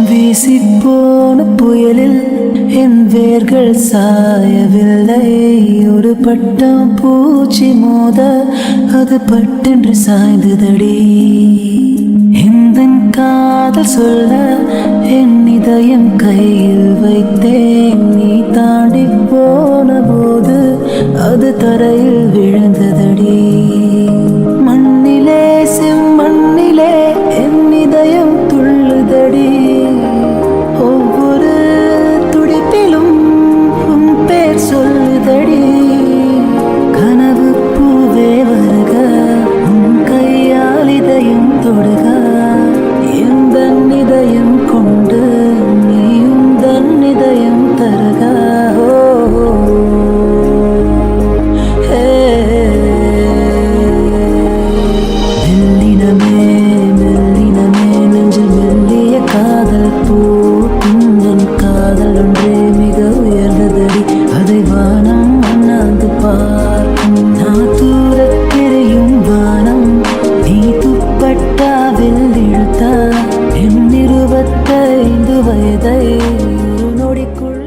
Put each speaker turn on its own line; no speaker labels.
வீசிப்போன புயலில் என் வேர்கள் சாயவில்லை. ஒரு பட்டம் பூச்சி மோத அது பட்டென்று சாய்ந்ததடி. இந்த காதல் சொல்ல என் இதயம் கையில் வைத்தேன். நீ தாண்டி போன போது அது தரையில் விழுந்ததடி. மண்ணிலே செம்மண்ணிலே என் இதயம் துள்ளுதடி. ஒவ்வொரு துடிப்பிலும் உன் பேர் சொல்லுதடி. கனவு பூவே வருக, உன் கையால் இதயம் தொடுக. எந்த இதயம் கொண்டு நீயும் தன் இதயம் தருக. மெல்லினமே மெல்லினமே நெஞ்சில் மெல்லிய காதல் பூக்கும். என் காதல் ஒன்றே மிக உயர்ந்ததடி. அதை வானம் அண்ணாந்து பார்க்கும். நான் தூரத்தெரியும் வானம் நீ துப்பட்டாவில் இழுத்த. என் 25 வயதை ஒரு நொடிக்குள்